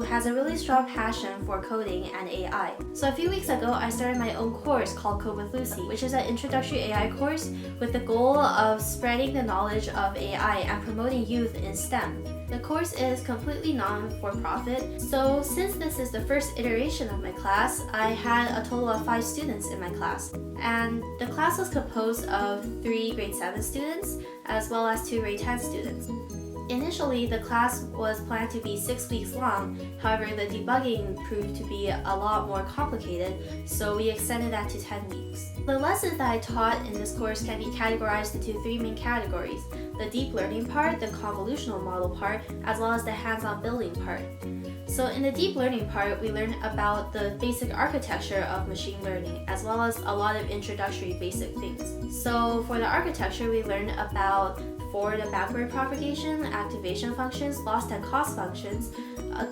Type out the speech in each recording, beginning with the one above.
has a really strong passion for coding and AI. So a few weeks ago, I started my own course called Code with Lucy, which is an introductory AI course with the goal of spreading the knowledge of AI and promoting youth in STEM. The course is completely non-for-profit, so since this is the first iteration of my class, I had a total of 5 students in my class. And the class was composed of 3 grade 7 students, as well as 2 grade 10 students. Initially, the class was planned to be 6 weeks long, however, the debugging proved to be a lot more complicated, so we extended that to 10 weeks. The lessons that I taught in this course can be categorized into 3 main categories: the deep learning part, the convolutional model part, as well as the hands-on building part. So in the deep learning part, we learn about the basic architecture of machine learning, as well as a lot of introductory basic things. So for the architecture, we learn about forward and backward propagation, activation functions, lost and cost functions,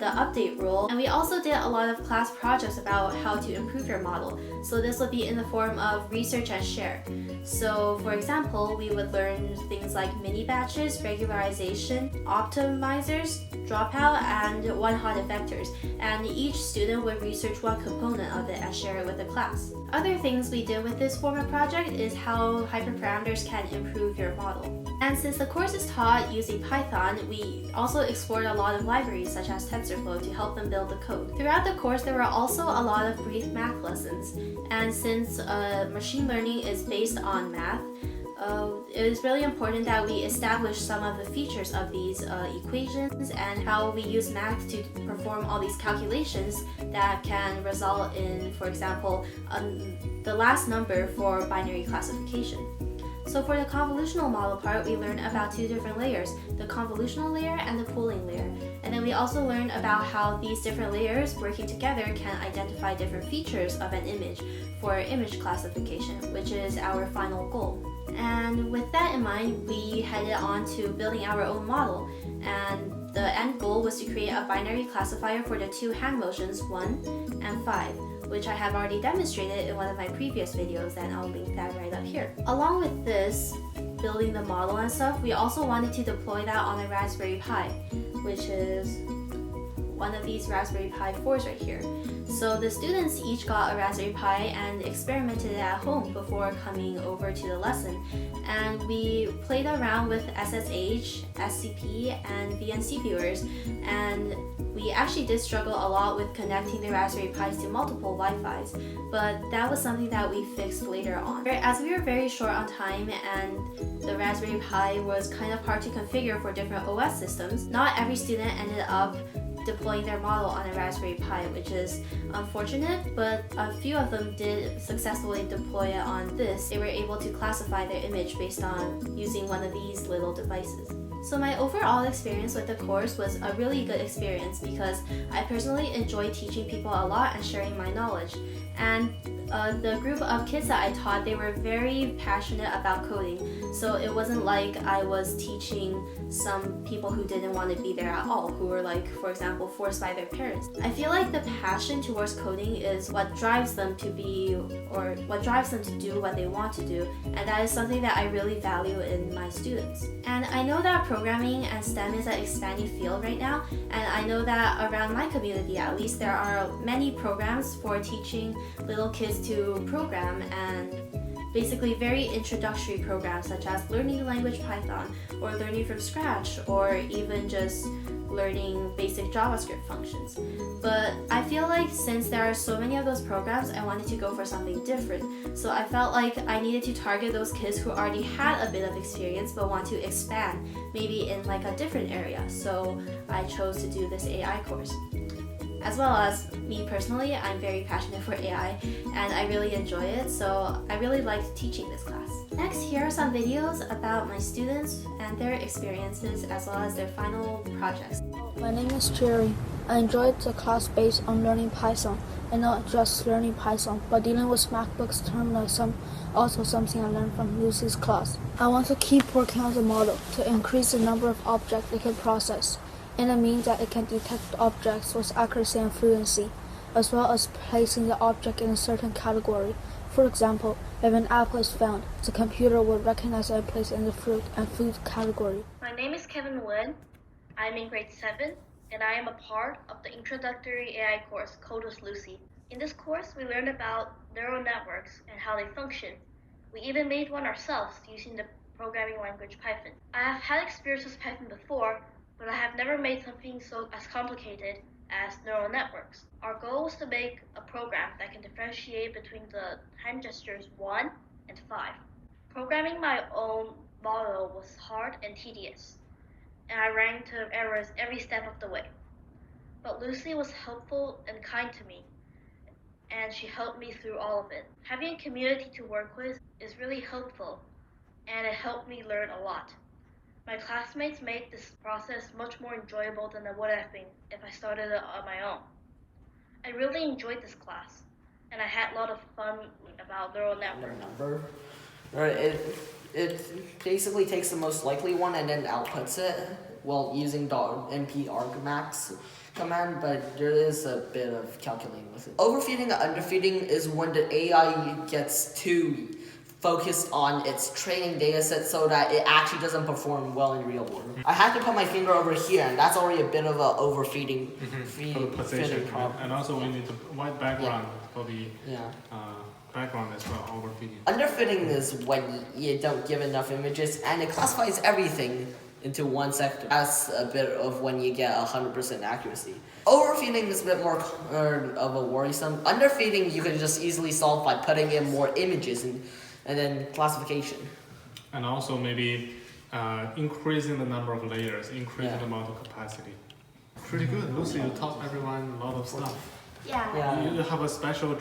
the update rule, and we also did a lot of class projects about how to improve your model. So this would be in the form of research and share. So for example, we would learn things like mini batches, regularization, optimizers, dropout, and one-hot effectors, and each student would research one component of it and share it with the class. Other things we did with this form of project is how hyperparameters can improve your model. And since the course is taught using Python, we also explored a lot of libraries such as TensorFlow to help them build the code. Throughout the course, there were also a lot of brief math lessons. And since machine learning is based on math, it is really important that we establish some of the features of these equations and how we use math to perform all these calculations that can result in, for example, the last number for binary classification. So for the convolutional model part, we learn about 2 different layers, the convolutional layer and the pooling layer. And then we also learn about how these different layers working together can identify different features of an image for image classification, which is our final goal. And with that in mind, we headed on to building our own model. And the end goal was to create a binary classifier for the 2 hand motions 1 and 5. Which I have already demonstrated in one of my previous videos, and I'll link that right up here. Along with this, building the model and stuff, we also wanted to deploy that on a Raspberry Pi, which is one of these Raspberry Pi 4s right here. So the students each got a Raspberry Pi and experimented it at home before coming over to the lesson. And we played around with SSH, SCP, and VNC viewers, and we actually did struggle a lot with connecting the Raspberry Pis to multiple Wi-Fis, but that was something that we fixed later on. As we were very short on time and the Raspberry Pi was kind of hard to configure for different OS systems, not every student ended up deploying their model on a Raspberry Pi, which is unfortunate, but a few of them did successfully deploy it on this. They were able to classify their image based on using one of these little devices. So my overall experience with the course was a really good experience because I personally enjoy teaching people a lot and sharing my knowledge. And the group of kids that I taught, they were very passionate about coding. So it wasn't like I was teaching some people who didn't want to be there at all, who were like, for example, forced by their parents. I feel like the passion towards coding is what drives them to be, or what drives them to do what they want to do. And that is something that I really value in my students. And I know that programming and STEM is an expanding field right now. And I know that around my community, at least, there are many programs for teaching little kids to program, and basically very introductory programs such as learning the language Python or learning from scratch or even just learning basic JavaScript functions. But I feel like since there are so many of those programs, I wanted to go for something different. So I felt like I needed to target those kids who already had a bit of experience but want to expand, maybe in like a different area. So I chose to do this AI course. As well as me personally, I'm very passionate for AI and I really enjoy it, so I really liked teaching this class. Next, here are some videos about my students and their experiences as well as their final projects. My name is Jerry. I enjoyed the class based on learning Python, and not just learning Python, but dealing with MacBook's terminal, also something I learned from Lucy's class. I want to keep working on the model to increase the number of objects it can process, and it means that it can detect objects with accuracy and fluency, as well as placing the object in a certain category. For example, if an apple is found, the computer will recognize it and place it in the fruit and food category. My name is Kevin Wood. I'm in grade 7. and I am a part of the introductory AI course Code with Lucy. In this course, we learned about neural networks and how they function. We even made one ourselves using the programming language Python. I have had experience with Python before, but I have never made something so as complicated as neural networks. Our goal was to make a program that can differentiate between the time gestures 1 and 5. Programming my own model was hard and tedious, and I ran into errors every step of the way. But Lucy was helpful and kind to me, and she helped me through all of it. Having a community to work with is really helpful, and it helped me learn a lot. My classmates made this process much more enjoyable than it would have been if I started it on my own. I really enjoyed this class, and I had a lot of fun about neural networks. Number. Right, it basically takes the most likely one and then outputs it while using the np-argmax command, but there is a bit of calculating with it. Overfeeding and underfeeding is when the AI gets too focused on its training data set so that it actually doesn't perform well in real world. I had to put my finger over here, and that's already a bit of an overfeeding for the position problem. And also we need the white background for the background as well, overfeeding. Underfitting is when you don't give enough images and it classifies everything into one sector. That's a bit of when you get 100% accuracy. Overfeeding is a bit more of a worrisome. Underfeeding you can just easily solve by putting in more images and then classification. And also maybe increasing the number of layers, increasing the model capacity. Pretty good. Lucy, you taught everyone a lot of stuff. Yeah. You have a special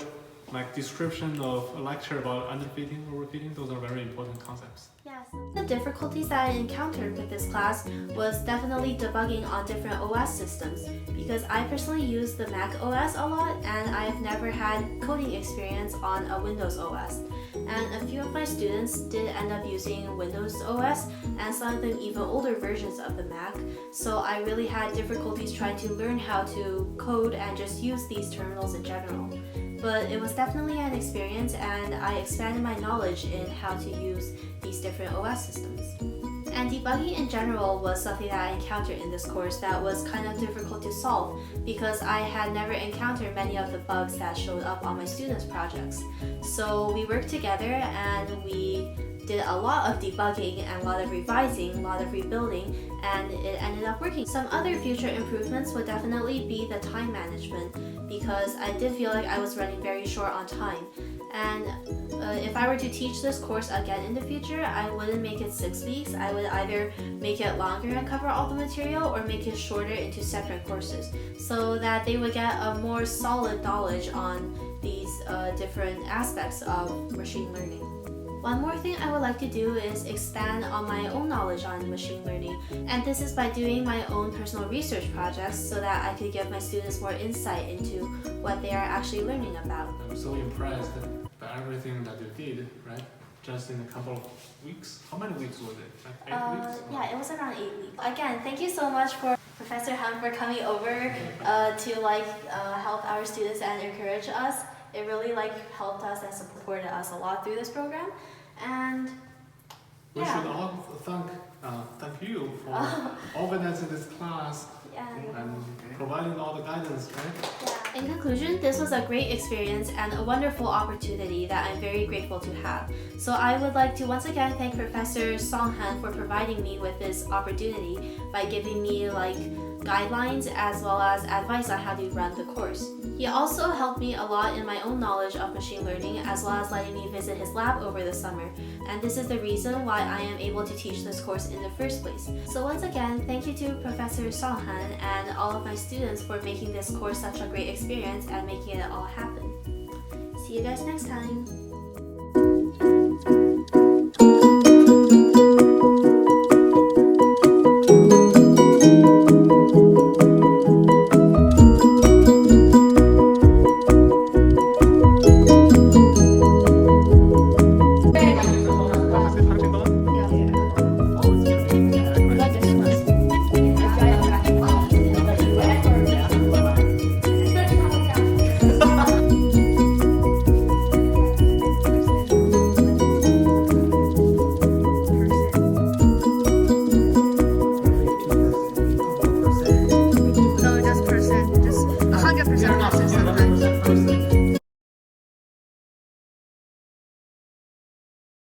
description of a lecture about underfeeding, overfeeding. Those are very important concepts. Yes. The difficulties that I encountered with this class was definitely debugging on different OS systems, because I personally use the Mac OS a lot and I've never had coding experience on a Windows OS. And a few of my students did end up using Windows OS and some of them even older versions of the Mac, so I really had difficulties trying to learn how to code and just use these terminals in general. But it was definitely an experience and I expanded my knowledge in how to use these different OS systems. And debugging in general was something that I encountered in this course that was kind of difficult to solve because I had never encountered many of the bugs that showed up on my students' projects. So we worked together and we did a lot of debugging and a lot of revising, a lot of rebuilding, and it ended up working. Some other future improvements would definitely be the time management because I did feel like I was running very short on time. And if I were to teach this course again in the future, I wouldn't make it 6 weeks. I would either make it longer and cover all the material or make it shorter into separate courses so that they would get a more solid knowledge on these different aspects of machine learning. One more thing I would like to do is expand on my own knowledge on machine learning, and this is by doing my own personal research projects so that I could give my students more insight into what they are actually learning about. I'm so impressed by everything that you did, right? Just in a couple of weeks. How many weeks was it? Like 8 weeks? Yeah, it was around 8 weeks. Again, thank you so much for Professor Han for coming over to help our students and encourage us. It really helped us and supported us a lot through this program, and we should all thank you for organizing this class and providing all the guidance, right? In conclusion, this was a great experience and a wonderful opportunity that I'm very grateful to have. So I would like to once again thank Professor Song Han for providing me with this opportunity by giving me guidelines as well as advice on how to run the course. He also helped me a lot in my own knowledge of machine learning as well as letting me visit his lab over the summer, and this is the reason why I am able to teach this course in the first place. So once again, thank you to Professor Song Han and all of my students for making this course such a great experience and making it all happen. See you guys next time!